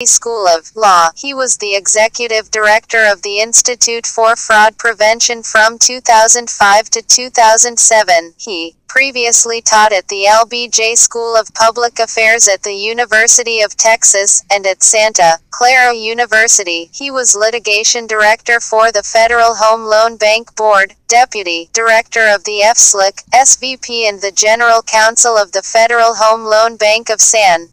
School of Law. He was the executive director of the Institute for Fraud Prevention from 2005 to 2007. He previously taught at the LBJ School of Public Affairs at the University of Texas, and at Santa Clara University. He was litigation director for the Federal Home Loan Bank Board, deputy director of the FSLIC, SVP and the general counsel of the Federal Home Loan Bank of San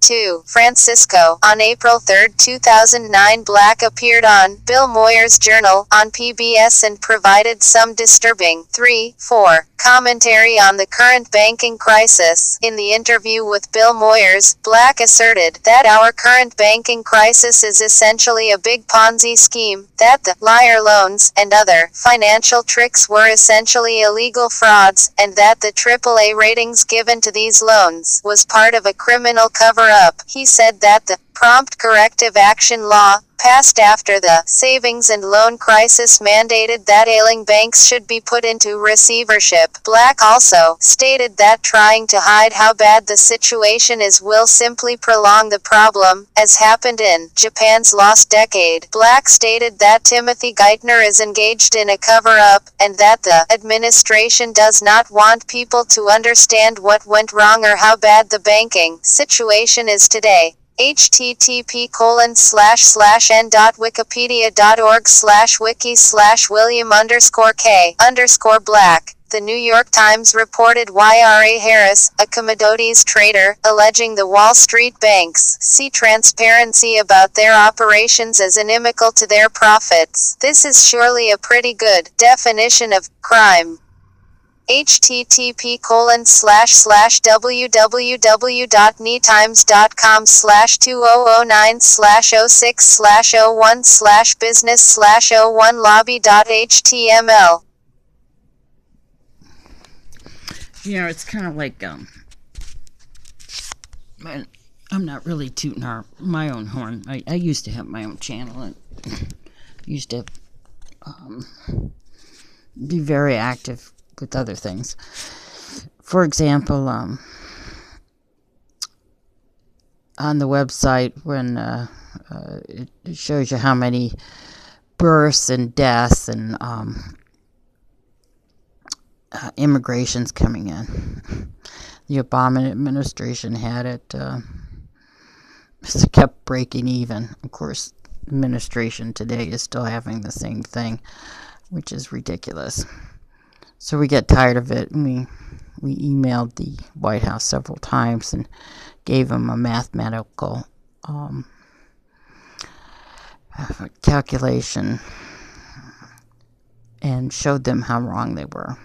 Francisco. On April 3, 2009, Black appeared on Bill Moyer's Journal on PBS and provided some disturbing 3-4 commentary on the current banking crisis. In the interview with Bill Moyers, Black asserted that our current banking crisis is essentially a big Ponzi scheme, that the liar loans and other financial tricks were essentially illegal frauds, and that the AAA ratings given to these loans was part of a criminal cover-up. He said that the Prompt Corrective Action Law, passed after the savings and loan crisis, mandated that ailing banks should be put into receivership. Black also stated that trying to hide how bad the situation is will simply prolong the problem, as happened in Japan's lost decade. Black stated that Timothy Geithner is engaged in a cover-up, and that the administration does not want people to understand what went wrong or how bad the banking situation is today. http://n.wikipedia.org/wiki/William_K_Black. The New York Times reported Ira Harris, a commodities trader, alleging the Wall Street banks see transparency about their operations as inimical to their profits. This is surely a pretty good definition of crime. http://www.nytimes.com/2009/06/01/business/01lobby.html. You know, it's kind of like, I'm not really tooting my own horn. I used to have my own channel and used to be very active with other things. For example, on the website, when it shows you how many births and deaths and immigrations coming in. The Obama administration had it kept breaking even. Of course, the administration today is still having the same thing, which is ridiculous. So we get tired of it, and we emailed the White House several times and gave them a mathematical calculation and showed them how wrong they were.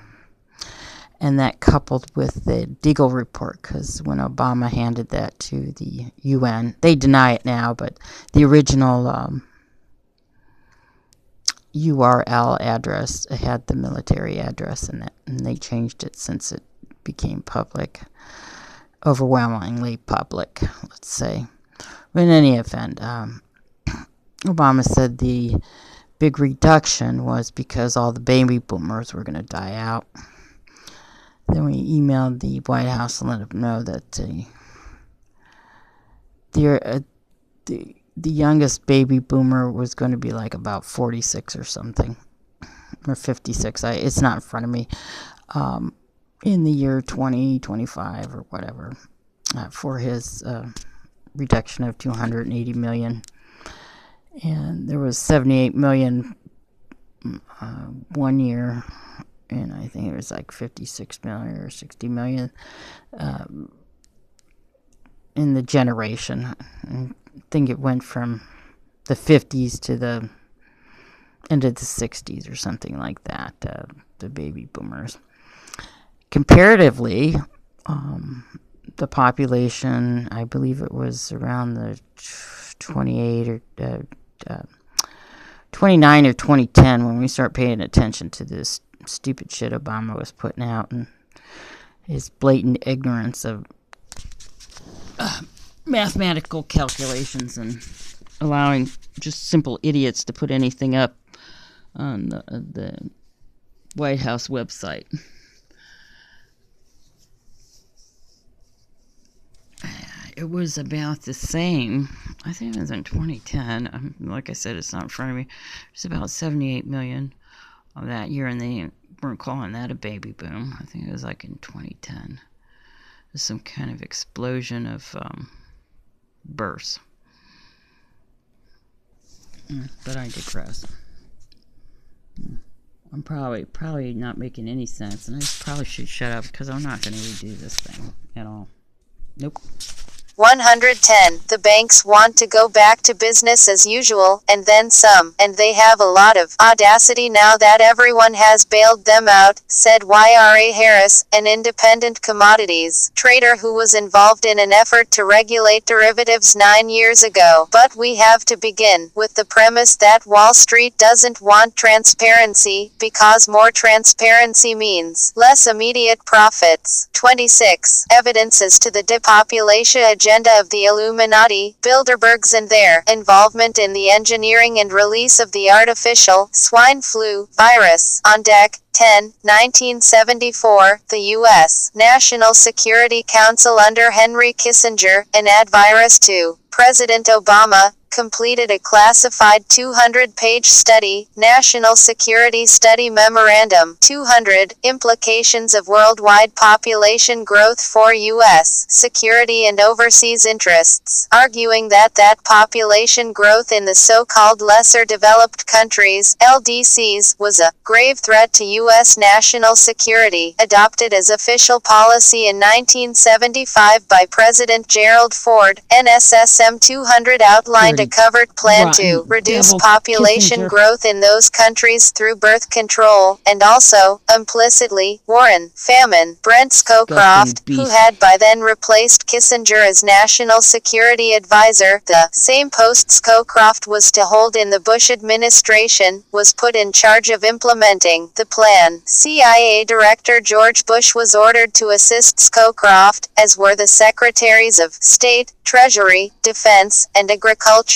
And that coupled with the Deagle report, because when Obama handed that to the UN, they deny it now, but the original URL address had the military address in it, and they changed it since it became public, overwhelmingly public, let's say. But in any event, Obama said the big reduction was because all the baby boomers were going to die out. Then we emailed the White House and let them know that the youngest baby boomer was going to be like about 46 or something, or 56. It's not in front of me. In the year 2025 or whatever, for his reduction of 280 million. And there was 78 million 1 year, and I think it was like 56 million or 60 million in the generation. I think it went from the 50s to the into the 60s or something like that, the baby boomers. Comparatively, the population, I believe it was around the 29 or 2010 when we start paying attention to this stupid shit Obama was putting out and his blatant ignorance of mathematical calculations and allowing just simple idiots to put anything up on the White House website. it was about the same. I think it was in 2010. Like I said, it's not in front of me. It's about 78 million of that year, and they weren't calling that a baby boom. I think it was like in 2010. There's some kind of explosion of births. But I digress. I'm probably not making any sense, and I probably should shut up because I'm not going to redo this thing at all. Nope. 110. The banks want to go back to business as usual, and then some, and they have a lot of audacity now that everyone has bailed them out, said Ira Harris, an independent commodities trader who was involved in an effort to regulate derivatives 9 years ago. But we have to begin with the premise that Wall Street doesn't want transparency, because more transparency means less immediate profits. 26. Evidences to the depopulation agenda of the Illuminati, Bilderbergs and their involvement in the engineering and release of the artificial swine flu virus. On deck. 10. 1974, the U.S. National Security Council under Henry Kissinger, an advisor to President Obama, completed a classified 200-page study, National Security Study Memorandum 200, Implications of Worldwide Population Growth for U.S. Security and Overseas Interests, arguing that population growth in the so-called lesser developed countries, LDCs, was a grave threat to U.S. national security, adopted as official policy in 1975 by President Gerald Ford. NSSM 200 outlined a covered plan to reduce population growth in those countries through birth control, and also, implicitly, Warren Famine Brent Scowcroft, who had by then replaced Kissinger as National Security Advisor, the same post Scowcroft was to hold in the Bush administration, was put in charge of implementing the plan. CIA Director George Bush was ordered to assist Scowcroft, as were the Secretaries of State, Treasury, Defense, and Agriculture.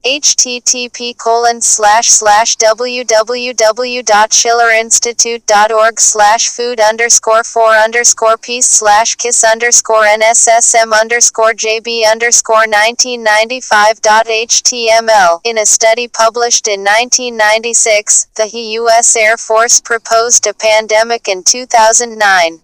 http://www.schillerinstitute.org/food_for_piece/kiss_NSSM_JB_1995.html. In a study published in 1996, the U.S. Air Force proposed a pandemic in 2009.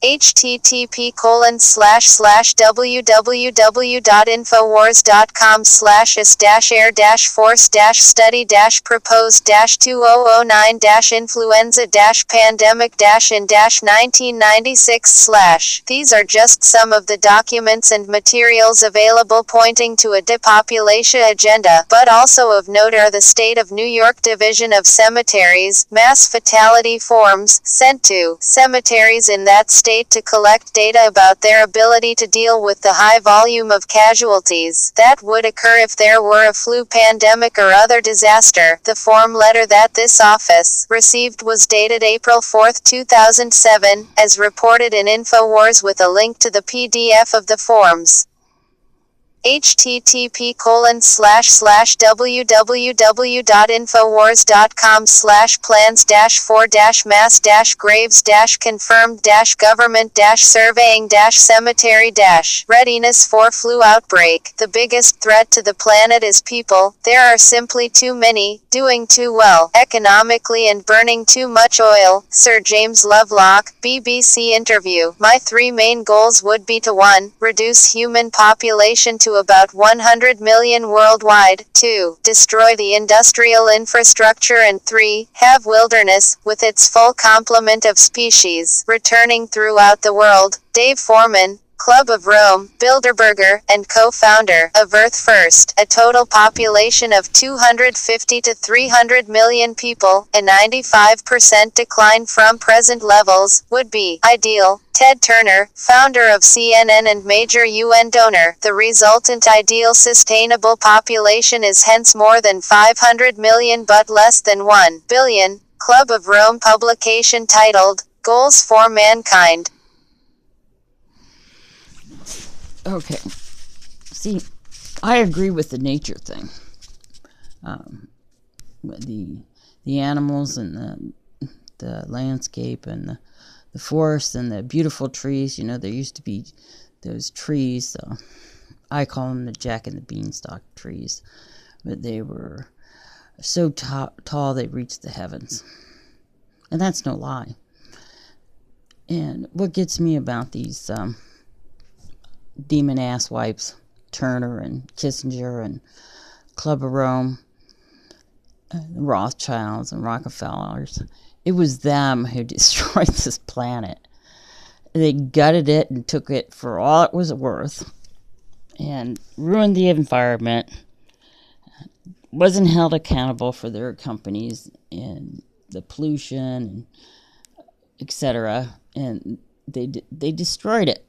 http://www.infowars.com/is-air-force-study-proposed-2009-in-1996/. These are just some of the documents and materials available pointing to a depopulation agenda, but also of note are the State of New York Division of Cemeteries mass fatality forms sent to cemeteries in that state to collect data about their ability to deal with the high volume of casualties that would occur if there were a flu pandemic or other disaster. The form letter that this office received was dated April 4, 2007, as reported in InfoWars with a link to the PDF of the forms. http://www.infowars.com/plans-for-mass-grave-government-surveying-cemetery- readiness for flu outbreak. The biggest threat to the planet is people. There are simply too many, doing too well economically and burning too much oil. Sir James Lovelock, BBC interview. My three main goals would be to 1. Reduce human population to about 100 million worldwide, 2. Destroy the industrial infrastructure, and 3. Have wilderness, with its full complement of species, returning throughout the world. Dave Foreman, Club of Rome, Bilderberger, and co-founder of Earth First, a total population of 250 to 300 million people, a 95% decline from present levels, would be ideal. Ted Turner, founder of CNN and major UN donor, the resultant ideal sustainable population is hence more than 500 million but less than 1 billion. Club of Rome publication titled, Goals for Mankind. Okay. See, I agree with the nature thing. The animals and the landscape and the forests and the beautiful trees. There used to be those trees. I call them the Jack and the Beanstalk trees. But they were so tall they reached the heavens. And that's no lie. And what gets me about these demon asswipes, Turner and Kissinger and Club of Rome, and Rothschilds and Rockefellers, it was them who destroyed this planet. They gutted it and took it for all it was worth and ruined the environment, wasn't held accountable for their companies and the pollution and etc. And they destroyed it.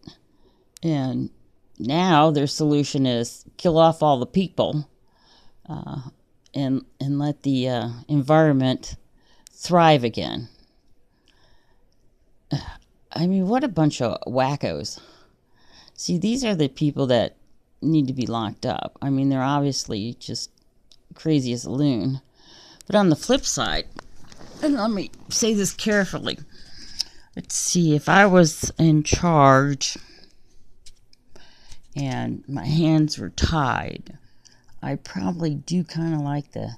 And now their solution is kill off all the people and let the environment thrive again. I mean, what a bunch of wackos. See, these are the people that need to be locked up. I mean, they're obviously just crazy as a loon. But on the flip side, and let me say this carefully, let's see, if I was in charge and my hands were tied, I probably do kind of like the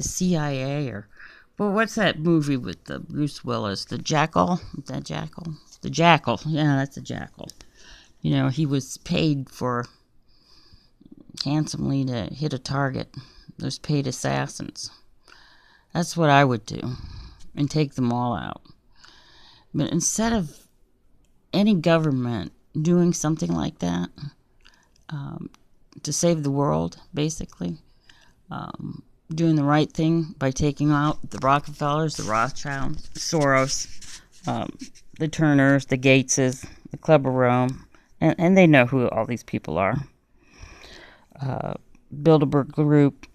CIA or, well, what's that movie with the Bruce Willis, the Jackal? Is that Jackal? The Jackal, yeah, that's the Jackal. He was paid for handsomely to hit a target. Those paid assassins. That's what I would do, and take them all out. But instead of any government doing something like that, to save the world, basically, doing the right thing by taking out the Rockefellers, the Rothschilds, Soros, the Turners, the Gateses, the Club of Rome, and they know who all these people are. Bilderberg Group.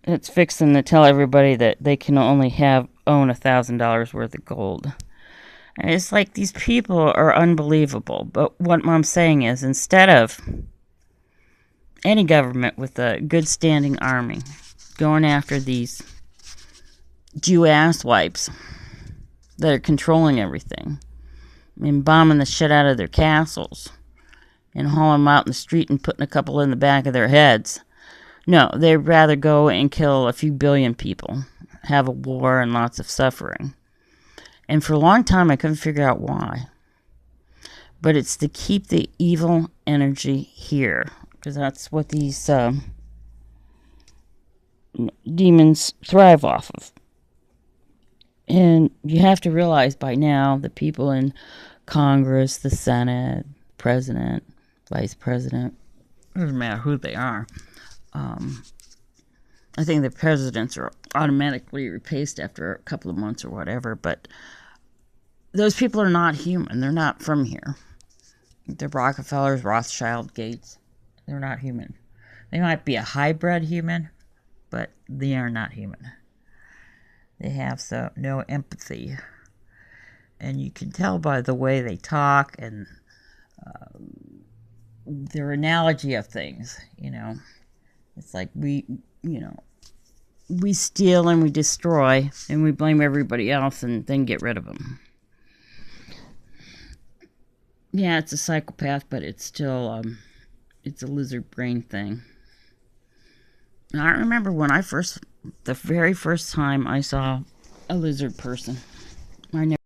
It's fixing to tell everybody that they can only own $1,000 worth of gold. And it's like these people are unbelievable. But what I'm saying is, instead of any government with a good standing army going after these Jew asswipes that are controlling everything and bombing the shit out of their castles and hauling them out in the street and putting a couple in the back of their heads. No, they'd rather go and kill a few billion people, have a war and lots of suffering. And for a long time, I couldn't figure out why. But it's to keep the evil energy here, because that's what these demons thrive off of. And you have to realize by now the people in Congress, the Senate, President, Vice President, doesn't matter who they are. I think the presidents are automatically replaced after a couple of months or whatever, but those people are not human. They're not from here. The Rockefellers, Rothschild, Gates, they're not human. They might be a hybrid human, but they are not human. They have no empathy. And you can tell by the way they talk and their analogy of things, It's like we steal and we destroy and we blame everybody else and then get rid of them. Yeah, it's a psychopath, but it's still, it's a lizard brain thing. And I remember when the very first time I saw a lizard person, I never